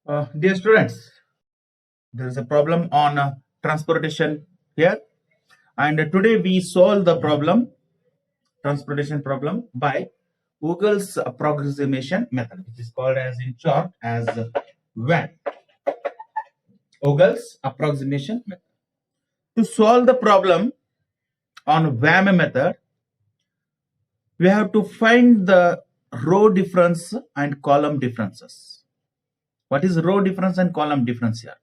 Dear students, there is a problem on transportation here, and today we solve the transportation problem by Vogel's approximation method, which is called as in short as WAM. Vogel's approximation method. To solve the problem on WAM method, we have to find the row difference and column differences. What is row difference and column difference here?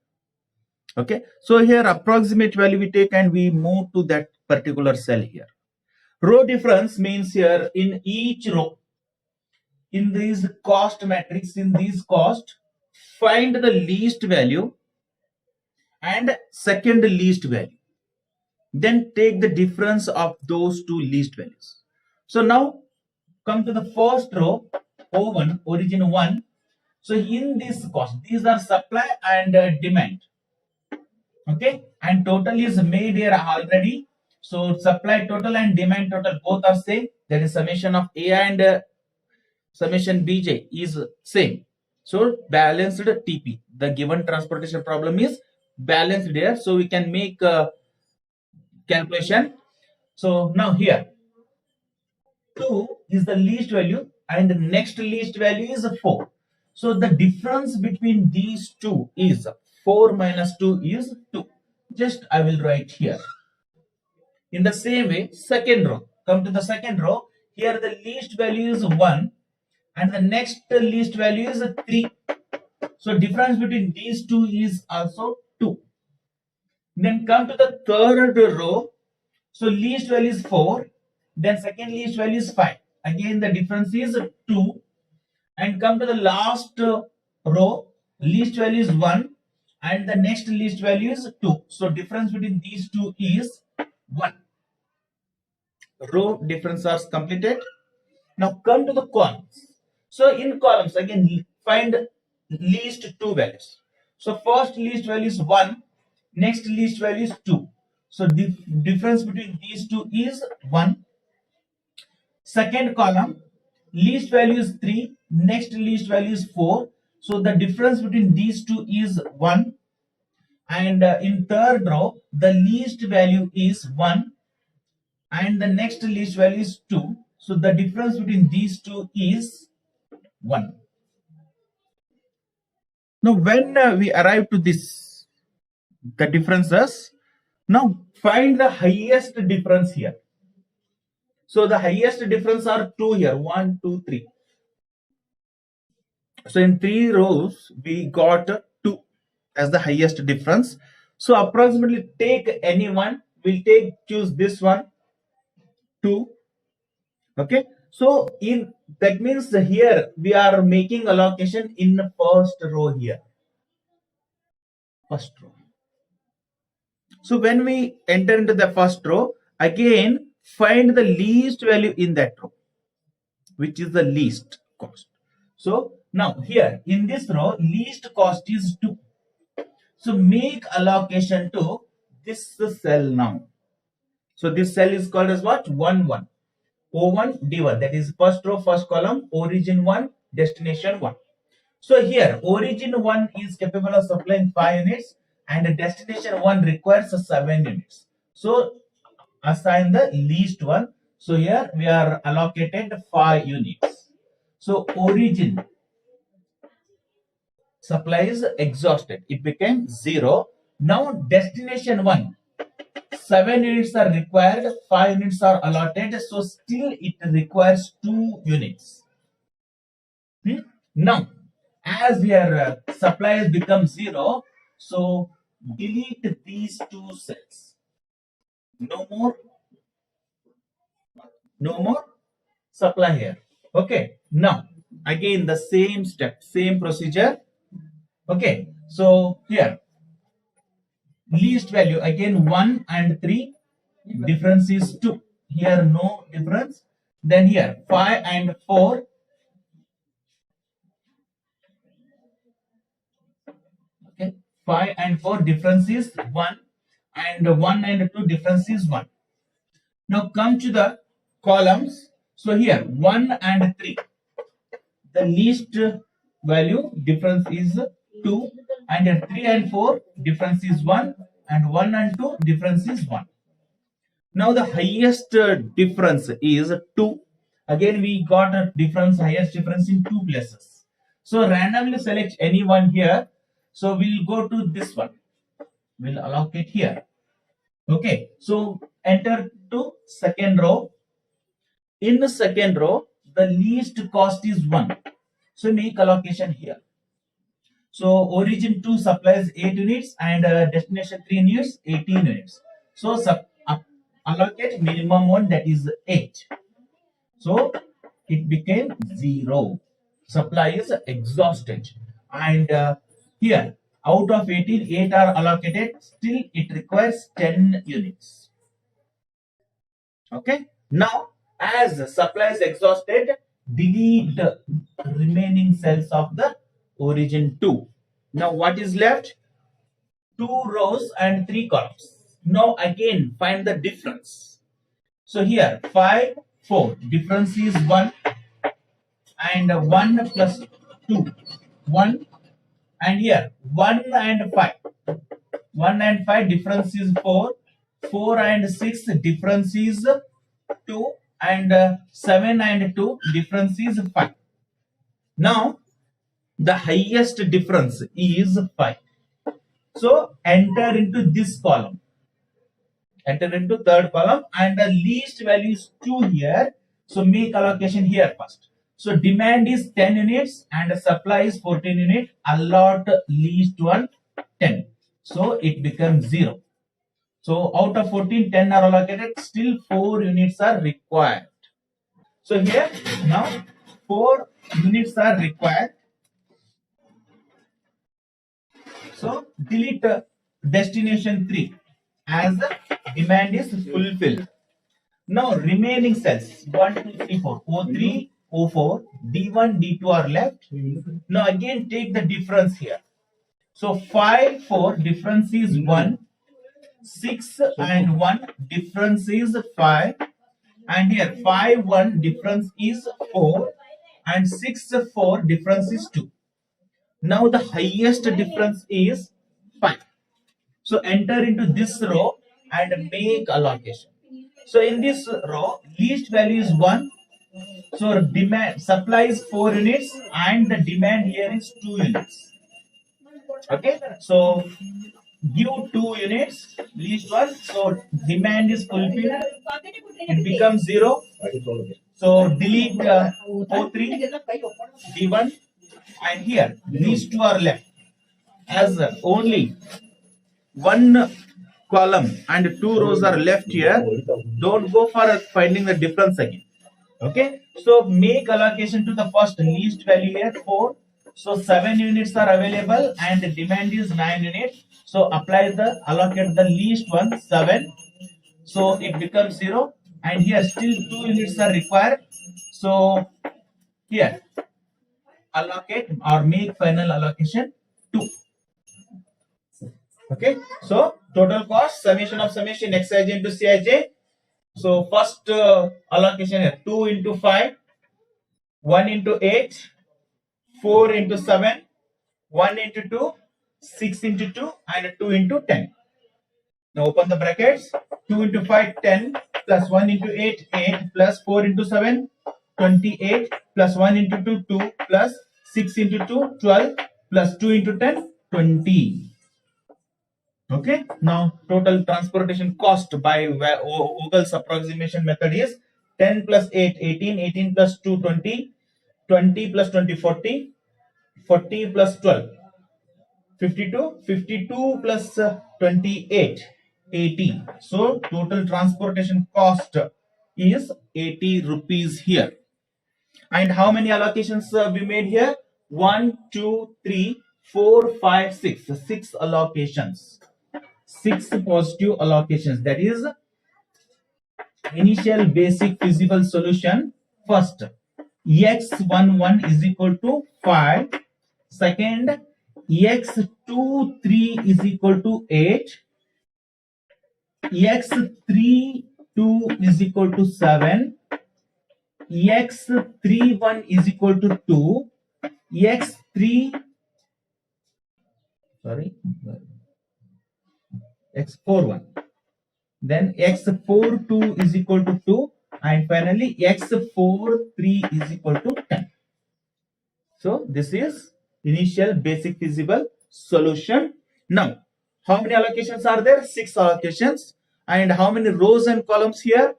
Okay, so here approximate value we take and we move to that particular cell here. Row difference means here in each row, in this cost matrix, in this cost, find the least value and second least value. Then take the difference of those two least values. So now come to the first row, O1, origin 1. So in this cost, these are supply and demand. Okay, and total is made here already. So supply total and demand total both are same. That is summation of A and summation Bj is same. So balanced TP. The given transportation problem is balanced here. So we can make a calculation. So now here 2 is the least value and the next least value is 4. So the difference between these two is 4 minus 2 is 2. Just I will write here. In the same way, second row. Come to the second row. Here the least value is 1 and the next least value is 3. So difference between these two is also 2. Then come to the third row. So least value is 4. Then second least value is 5. Again the difference is 2. And come to the last row. Least value is 1 and the next least value is 2. So difference between these two is 1. Row difference are completed. Now come to the columns. So in columns again find least two values. So first least value is 1, next least value is 2. So difference between these two is 1. Second column, least value is 3, next least value is 4. So the difference between these two is 1. And in third row, the least value is 1 and the next least value is 2. So the difference between these two is 1. Now when we arrive to this, the differences, now find the highest difference here. So the highest difference are 2 here, 1, 2, 3. So in 3 rows, we got 2 as the highest difference. So approximately take any one, we'll choose this one, 2. Okay, so in that means here we are making allocation in the first row here. First row. So when we enter into the first row, again find the least value in that row, which is the least cost. So now here in this row, least cost is 2. So make allocation to this cell now. So this cell is called as what? 1, 1. O1, D1. That is first row, first column, origin 1, destination 1. So here, origin 1 is capable of supplying 5 units and destination 1 requires 7 units. So assign the least one. So here we are allocated 5 units. So origin supply is exhausted. It became 0. Now destination 1. 7 units are required, 5 units are allotted, so still it requires 2 units. Now, as your supply has become 0, so delete these 2 cells. No more supply here. Okay, now again the same step, same procedure. Okay, so here least value again 1 and 3, difference is 2. Here no difference. Then here 5 and 4. Okay, 5 and 4 difference is 1 and 1 and 2 difference is 1. Now come to the columns. So here 1 and 3. The least value difference is 2, and 3 and 4 difference is 1, and 1 and 2 difference is 1. Now the highest difference is 2. Again we got a difference, highest difference in two places. So randomly select any one here. So we'll go to this one. We'll allocate here. Okay. So enter to second row. In the second row, the least cost is 1. So make allocation here. So origin 2 supplies 8 units and destination 3 units 18 units. So allocate minimum one, that is 8. So it became 0. Supply is exhausted. And here out of 18, 8 are allocated. Still it requires 10 units. Okay. Now as supply is exhausted, delete the remaining cells of the origin 2. Now what is left? 2 rows and 3 columns. Now again find the difference. So here 5, 4, difference is 1, and 1 plus 2, 1, and here 1 and 5. 1 and 5 difference is 4, 4 and 6 difference is 2, and 7 and 2 difference is 5. Now the highest difference is 5. So enter into this column. Enter into third column, and the least value is 2 here. So make allocation here first. So demand is 10 units and supply is 14 units. Allot least one 10. So it becomes 0. So out of 14, 10 are allocated. Still 4 units are required. So here now 4 units are required. So delete destination 3 as the demand is fulfilled. Now remaining cells 1, 2, 3, 4, O3, O4, D1, D2 are left. Now again take the difference here. So 5, 4 difference is 1, 6 and 1 difference is 5, and here 5, 1 difference is 4, and 6, 4 difference is 2. Now the highest difference is 5. So enter into this row and make allocation. So in this row, least value is 1. So demand supply is 4 units and the demand here is 2 units. Okay. So give 2 units, least one. So demand is fulfilled. It becomes 0. So delete O3, D1, and here these 2 are left. As only one column and 2 rows are left here, don't go for finding the difference again. Okay. So make allocation to the first least value here 4. So 7 units are available and the demand is 9 units. So apply the allocate the least one 7. So it becomes 0, and here still 2 units are required. So here allocate or make final allocation 2. Okay. So total cost summation of summation Xij into Cij. So first allocation here 2 into 5, 1 into 8, 4 into 7, 1 into 2, 6 into 2, and 2 into 10. Now open the brackets. 2 into 5, 10, plus 1 into 8, 8, plus 4 into 7, 28, plus 1 into 2, 2, plus 6 into 2, 12, plus 2 into 10, 20. Okay. Now total transportation cost by Vogel's approximation method is 10 plus 8, 18, 18 plus 2, 20, 20 plus 20, 40, 40 plus 12, 52, 52 plus 28, 80. So total transportation cost is 80 rupees here. And how many allocations we made here? 1, 2, 3, 4, 5, 6. 6 allocations. 6 positive allocations. That is initial basic feasible solution. First, x11 is equal to 5. Second, x23 is equal to 8. x32 is equal to 7. x31 is equal to 2. x32 sorry, x41, then x42 is equal to 2, and finally x43 is equal to 10. So this is initial basic feasible solution. Now, how many allocations are there? 6 allocations. And how many rows and columns here?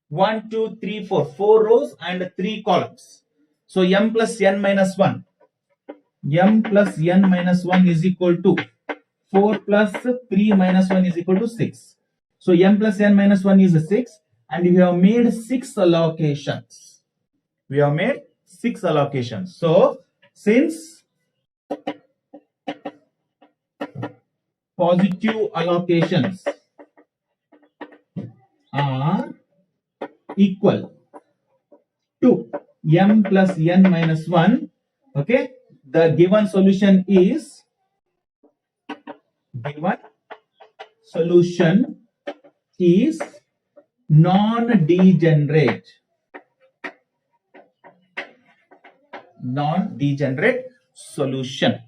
1, 2, 3, 4. 4 rows and 3 columns. So m plus n minus 1. M plus n minus 1 is equal to 4 plus 3 minus 1 is equal to 6. So m plus n minus 1 is 6, and we have made 6 allocations. We have made 6 allocations. So since positive allocations are equal to m plus n minus 1, okay, the given solution is non-degenerate. Non-degenerate solution.